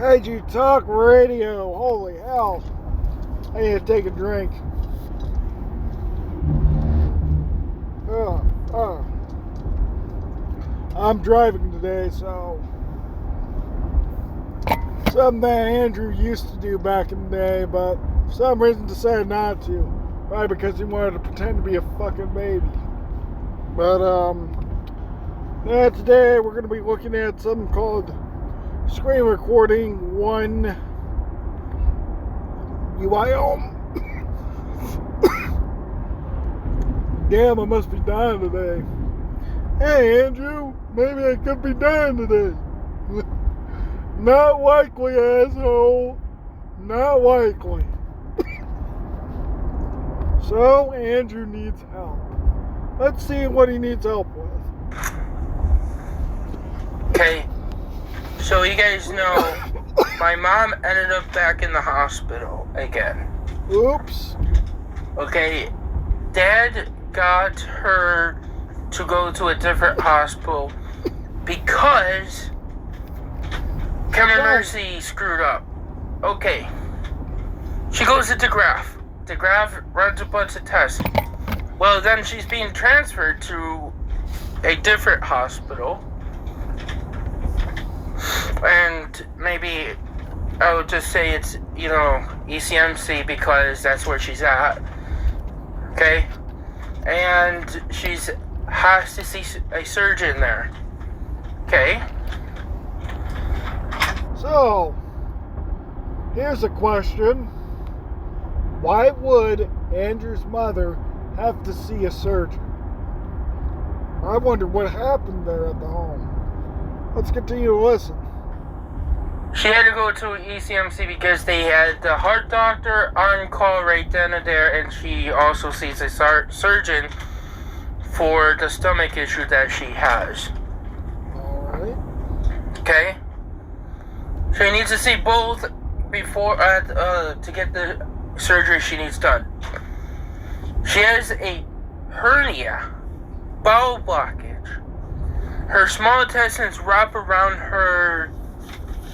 Kaiju Talk Radio. Holy hell. I need to take a drink. I'm driving today, so something that Andrew used to do back in the day, but for some reason decided not to. Probably because he wanted to pretend to be a fucking baby. But today we're going to be looking at something called Screen Recording 1 UIOM. Damn, I must be dying today. Hey, Andrew, maybe I could be dying today. Not likely, asshole. Not likely. So, Andrew needs help. Let's see what he needs help with. Okay, so you guys know my mom ended up back in the hospital again. Oops. Okay, Dad got her to go to a different hospital because Cameron Mercy screwed up. Okay, she goes to DeGraff. DeGraff runs a bunch of tests. Well, then she's being transferred to a different hospital. And maybe I would just say it's, ECMC because that's where she's at. Okay? And she's has to see a surgeon there. Okay? So, here's a question. Why would Andrew's mother have to see a surgeon? I wonder what happened there at the home. Let's continue to listen. She had to go to ECMC because they had the heart doctor on call right then and there, and she also sees a surgeon for the stomach issue that she has. Alright. Okay? She needs to see both before to get the surgery she needs done. She has a hernia, bowel blockage. Her small intestines wrap around her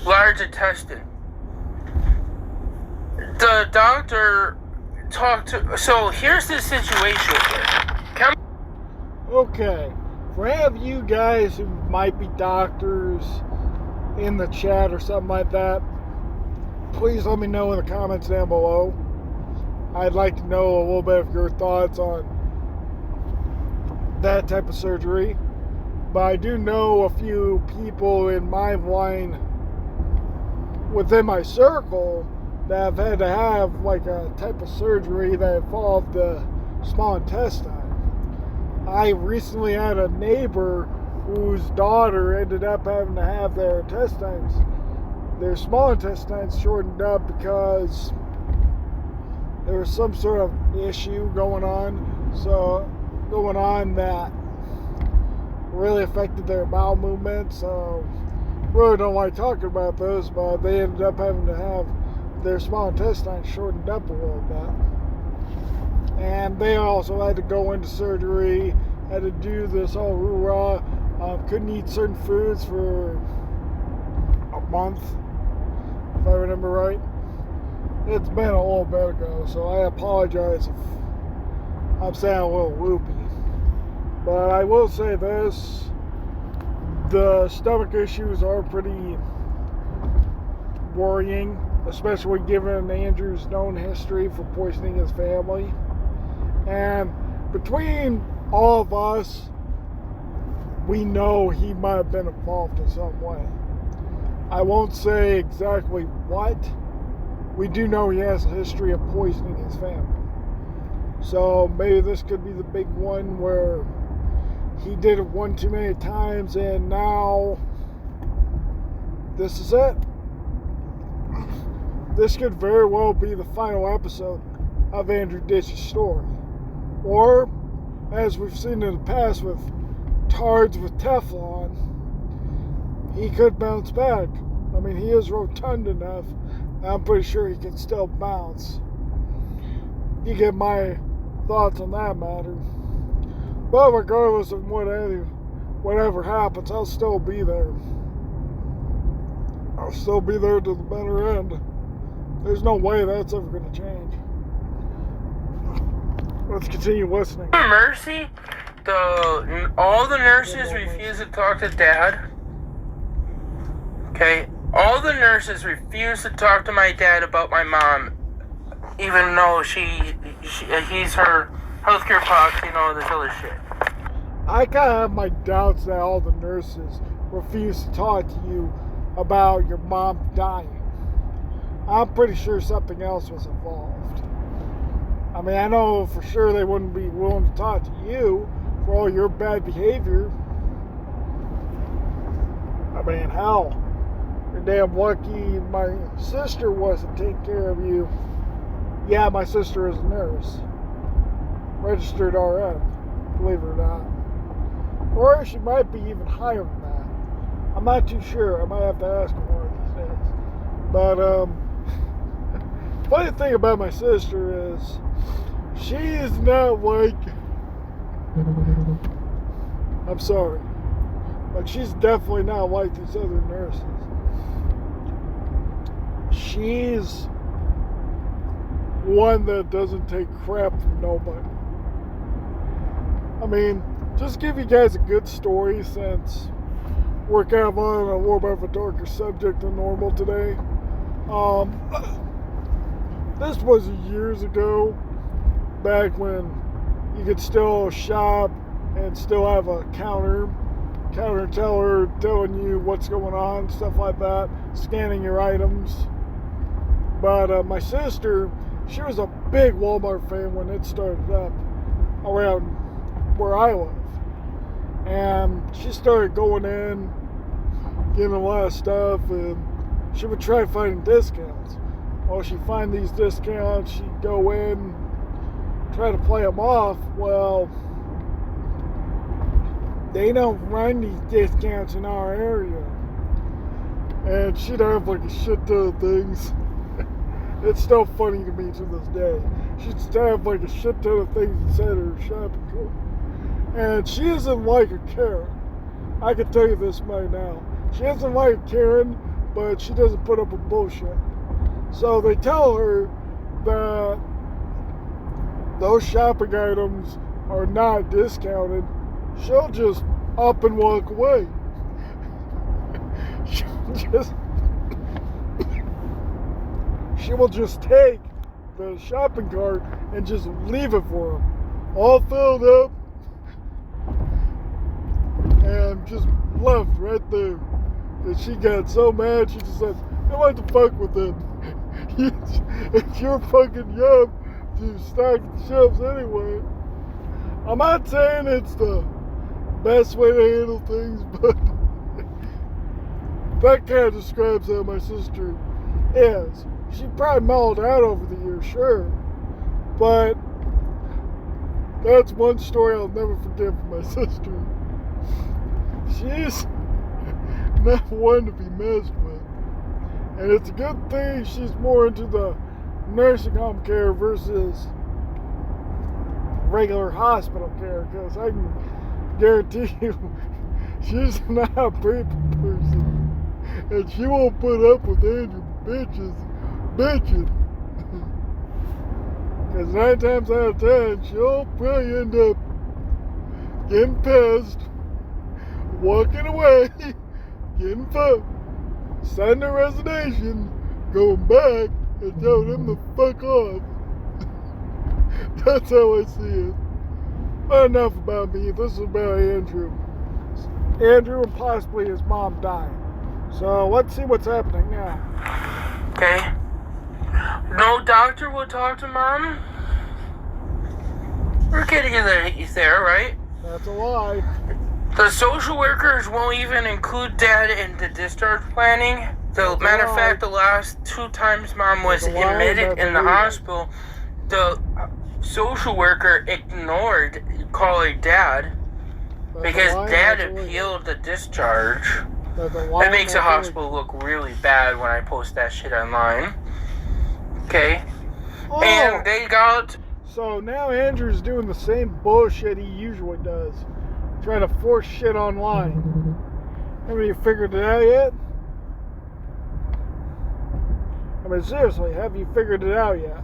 large intestine. The doctor talked to... So, here's the situation here. Okay. For any of you guys who might be doctors in the chat or something like that, please let me know in the comments down below. I'd like to know a little bit of your thoughts on that type of surgery. But I do know a few people in my line within my circle that have had to have like a type of surgery that involved the small intestine. I recently had a neighbor whose daughter ended up having to have their small intestines shortened up because there was some sort of issue going on that really affected their bowel movement. So really don't like talking about those, but they ended up having to have their small intestines shortened up a little bit. And they also had to go into surgery, had to do this whole hoorah, couldn't eat certain foods for a month, if I remember right. It's been a little bit ago, so I apologize if I'm sounding a little loopy. But I will say this, the stomach issues are pretty worrying, especially given Andrew's known history for poisoning his family. And between all of us, we know he might have been involved in some way. I won't say exactly what. We do know he has a history of poisoning his family. So maybe this could be the big one where he did it one too many times and now this is it. This could very well be the final episode of Andrew Ditch's story. Or, as we've seen in the past with tards with Teflon, he could bounce back. I mean, he is rotund enough. I'm pretty sure he can still bounce. You get my thoughts on that matter. But regardless of whatever happens, I'll still be there. I'll still be there to the better end. There's no way that's ever going to change. Let's continue listening. Mercy, all the nurses refuse to talk to Dad. Okay, all the nurses refuse to talk to my dad about my mom, even though he's her healthcare proxy and all this other shit. I kind of have my doubts that all the nurses refuse to talk to you about your mom dying. I'm pretty sure something else was involved. I mean, I know for sure they wouldn't be willing to talk to you for all your bad behavior. I mean, hell, you're damn lucky my sister wasn't taking care of you. Yeah, my sister is a nurse. Registered RN, believe it or not. Or she might be even higher than that. I'm not too sure. I might have to ask her one of these days. But, funny thing about my sister is she is not like, I'm sorry, but she's definitely not like these other nurses. She's one that doesn't take crap from nobody. I mean, just give you guys a good story since we're kind of on a little bit of a darker subject than normal today. This was years ago, back when you could still shop and still have a counter teller telling you what's going on, stuff like that, scanning your items. But my sister, she was a big Walmart fan when it started up around where I live. And she started going in, getting a lot of stuff, and she would try finding discounts. While she'd find these discounts, she'd go in, try to play them off. Well, they don't run these discounts in our area. And she'd have like a shit ton of things. It's still funny to me to this day. She'd have like a shit ton of things inside her shopping cart. And she isn't like a Karen. I can tell you this right now. She isn't like a Karen, but she doesn't put up with bullshit. So they tell her that those shopping items are not discounted. She'll just up and walk away. She will just take the shopping cart and just leave it for them, all filled up, and just left right there. And she got so mad, she just said, "I want to fuck with it. It's your fucking job to stock the shelves anyway." I'm not saying it's the best way to handle things, but that kind of describes how my sister is. She probably mellowed out over the years, sure, but that's one story I'll never forget from my sister. She's not one to be messed with. And it's a good thing she's more into the nursing home care versus regular hospital care, because I can guarantee you she's not a people person. And she won't put up with Andrew bitching. Because 9 times out of 10, she'll probably end up getting pissed, walking away, getting fucked, signing a resignation, going back, and telling him to fuck off. That's how I see it. But enough about me. This is about Andrew. Andrew and possibly his mom dying. So let's see what's happening now. Okay. No doctor will talk to Mom? We're getting there, right? That's a lie. The social workers won't even include Dad in the discharge planning. Matter of fact, the last 2 times Mom was admitted in the hospital, the social worker ignored calling Dad because Dad appealed the discharge. It makes the hospital look really bad when I post that shit online. Okay? Oh. And they got... So now Andrew's doing the same bullshit he usually does. Trying to force shit online. Haven't you figured it out yet? I mean, seriously, have you figured it out yet?